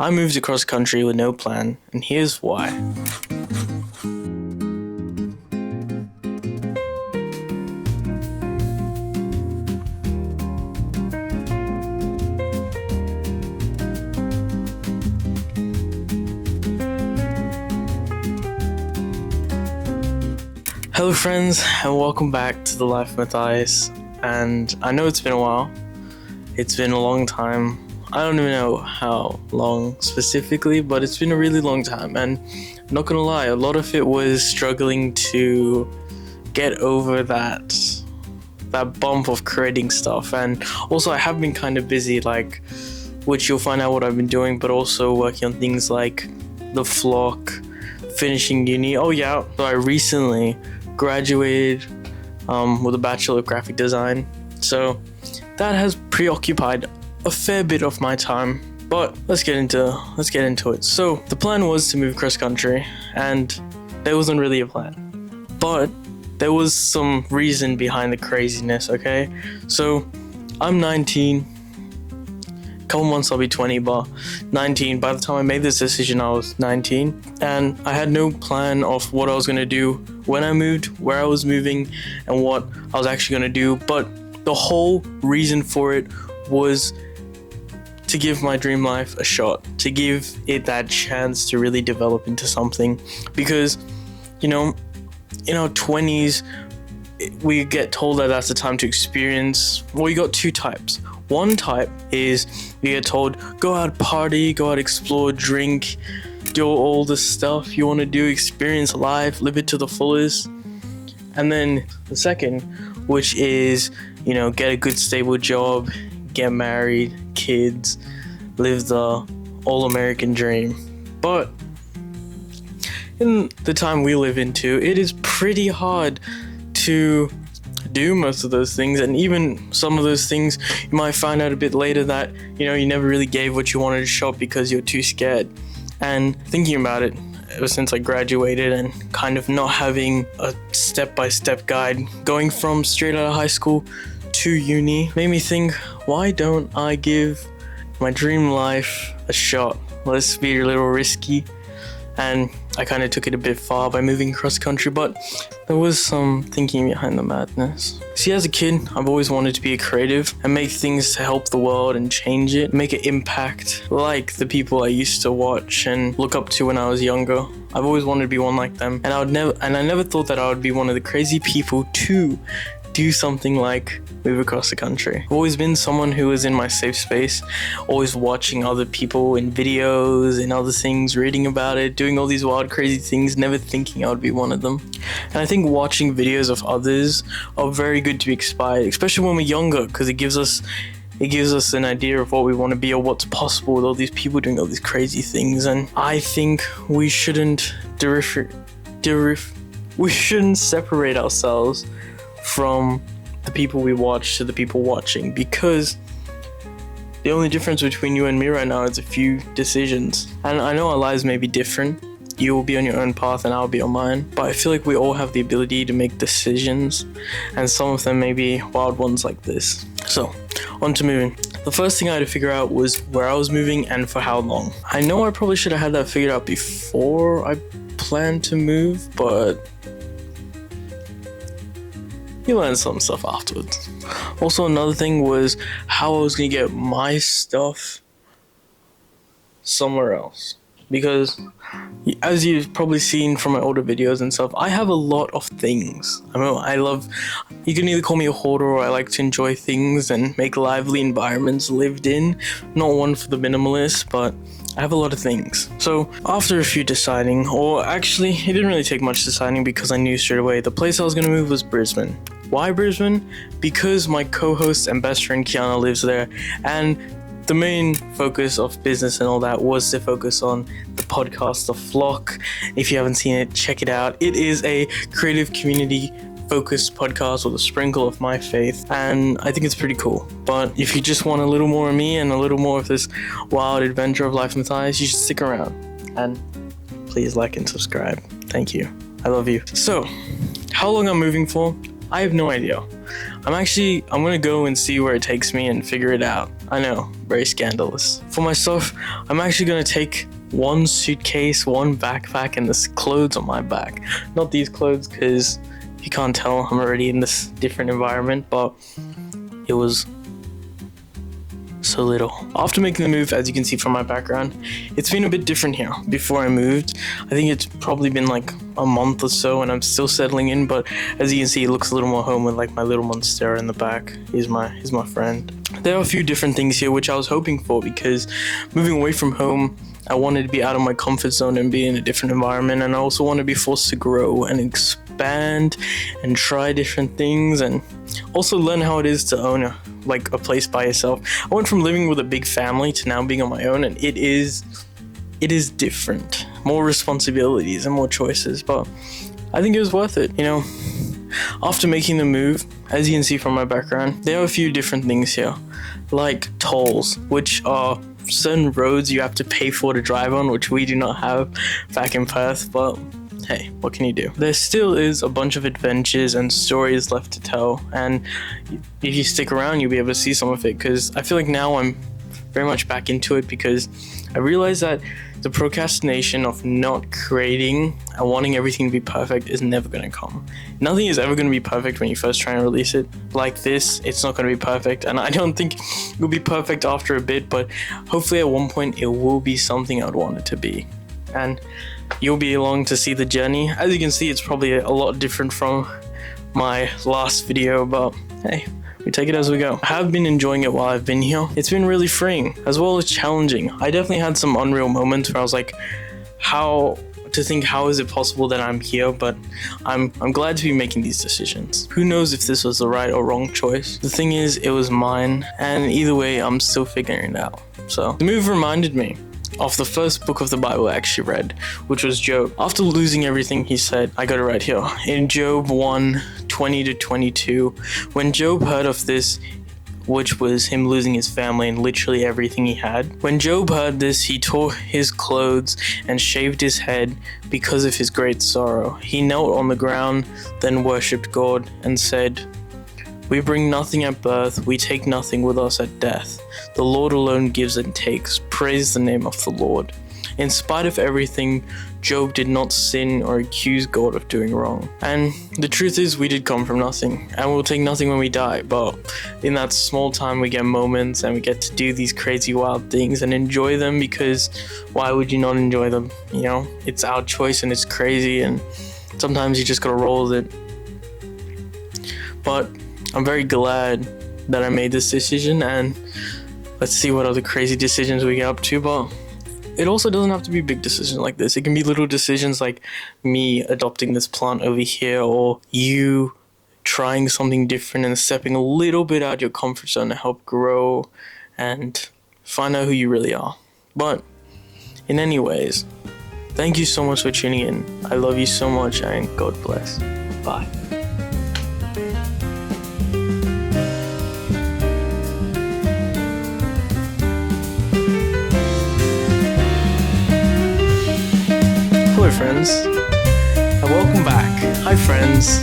I moved across country with no plan, and here's why. Hello friends, and welcome back to The Life of Matthias. And I know it's been a while. It's been a long time. I don't even know how long specifically, but it's been a really long time. And I'm not gonna lie, a lot of it was struggling to get over that bump of creating stuff. And also I have been kind of busy, which you'll find out what I've been doing, but also working on things like the flock, finishing uni. Oh yeah, so I recently graduated with a Bachelor of Graphic Design, so that has preoccupied a fair bit of my time. But let's get into it. So the plan was to move cross country, and there wasn't really a plan, but there was some reason behind the craziness. Okay, so I'm 19. Couple months I'll be 20, but 19. By the time I made this decision, I was 19, and I had no plan of what I was gonna do when I moved, where I was moving, and what I was actually gonna do. But the whole reason for it was to give my dream life a shot, to give it that chance to really develop into something. Because, in our 20s, we get told that that's the time to experience. Well, you got two types. One type is you get told, go out party, go out explore, drink, do all the stuff you want to do, experience life, live it to the fullest. And then the second, which is, get a good stable job, get married, kids, live the all-American dream. But in the time we live into, it is pretty hard to do most of those things, and even some of those things you might find out a bit later that you never really gave what you wanted to show because you're too scared. And thinking about it, ever since I graduated and kind of not having a step-by-step guide going from straight out of high school to uni, made me think, why don't I give my dream life a shot? Let's be a little risky. And I kind of took it a bit far by moving cross country, but there was some thinking behind the madness. See, as a kid, I've always wanted to be a creative and make things to help the world and change it, make an impact like the people I used to watch and look up to when I was younger. I've always wanted to be one like them, and I never thought that I would be one of the crazy people to do something like move across the country. I've always been someone who was in my safe space, always watching other people in videos and other things, reading about it, doing all these wild, crazy things, never thinking I would be one of them. And I think watching videos of others are very good to be inspired, especially when we're younger, because it gives us an idea of what we want to be or what's possible with all these people doing all these crazy things. And I think we shouldn't separate ourselves from the people we watch to the people watching, because the only difference between you and me right now is a few decisions. And I know our lives may be different. You will be on your own path and I'll be on mine, but I feel like we all have the ability to make decisions, and some of them may be wild ones like this. So, on to moving. The first thing I had to figure out was where I was moving and for how long. I know I probably should have had that figured out before I planned to move, but you learn some stuff afterwards. Also, another thing was how I was gonna get my stuff somewhere else, because as you've probably seen from my older videos and stuff, I have a lot of things. You can either call me a hoarder, or I like to enjoy things and make lively environments lived in. Not one for the minimalist, but I have a lot of things. So after a few deciding, or actually it didn't really take much deciding, because I knew straight away the place I was gonna move was Brisbane. Why Brisbane? Because my co-host and best friend Kiana lives there, and the main focus of business and all that was to focus on the podcast, The Flock. If you haven't seen it, check it out. It is a creative community focused podcast with a sprinkle of my faith, and I think it's pretty cool. But if you just want a little more of me and a little more of this wild adventure of Life Matthias, you should stick around, and please like and subscribe. Thank you. I love you. So, how long I'm moving for? I have no idea. I'm gonna go and see where it takes me and figure it out. I know, very scandalous. For my stuff, I'm actually gonna take one suitcase, one backpack, and this clothes on my back. Not these clothes, because if you can't tell, I'm already in this different environment, but it was so little. After making the move, as you can see from my background, it's been a bit different here. Before I moved, I think it's probably been like a month or so and I'm still settling in, but as you can see, it looks a little more home with like my little monstera in the back. He's my friend. There are a few different things here which I was hoping for, because moving away from home, I wanted to be out of my comfort zone and be in a different environment, and I also want to be forced to grow and expand and try different things and also learn how it is to own a place by yourself. I went from living with a big family to now being on my own, and it is different. More responsibilities and more choices, but I think it was worth it, you know. After making the move, as you can see from my background, there are a few different things here, like tolls, which are certain roads you have to pay for to drive on, which we do not have back in Perth, but hey, what can you do? There still is a bunch of adventures and stories left to tell, and if you stick around, you'll be able to see some of it, because I feel like now I'm very much back into it, because I realized that the procrastination of not creating and wanting everything to be perfect is never going to come. Nothing is ever going to be perfect when you first try and release it. Like this, it's not going to be perfect, and I don't think it will be perfect after a bit, but hopefully at one point it will be something I'd want it to be. And you'll be along to see the journey. As you can see, it's probably a lot different from my last video, but hey, we take it as we go. I have been enjoying it while I've been here. It's been really freeing, as well as challenging. I definitely had some unreal moments where I was like, how is it possible that I'm here? But I'm glad to be making these decisions. Who knows if this was the right or wrong choice? The thing is, it was mine, and either way, I'm still figuring it out. So the move reminded me of the first book of the Bible I actually read, which was Job. After losing everything, he said, I got it right here, in Job 1:20-22, when Job heard of this, which was him losing his family and literally everything he had. When Job heard this, he tore his clothes and shaved his head because of his great sorrow. He knelt on the ground, then worshipped God and said, we bring nothing at birth, we take nothing with us at death. The Lord alone gives and takes. Praise the name of the Lord. In spite of everything, Job did not sin or accuse God of doing wrong. And the truth is, we did come from nothing, and we'll take nothing when we die, but in that small time we get moments and we get to do these crazy wild things and enjoy them, because why would you not enjoy them? You know, it's our choice and it's crazy, and sometimes you just gotta roll with it. But I'm very glad that I made this decision, and let's see what other crazy decisions we get up to. But it also doesn't have to be big decisions like this. It can be little decisions like me adopting this plant over here, or you trying something different and stepping a little bit out of your comfort zone to help grow and find out who you really are. But in any ways, thank you so much for tuning in. I love you so much, and God bless. Bye. Hello friends, and welcome back. Hi friends.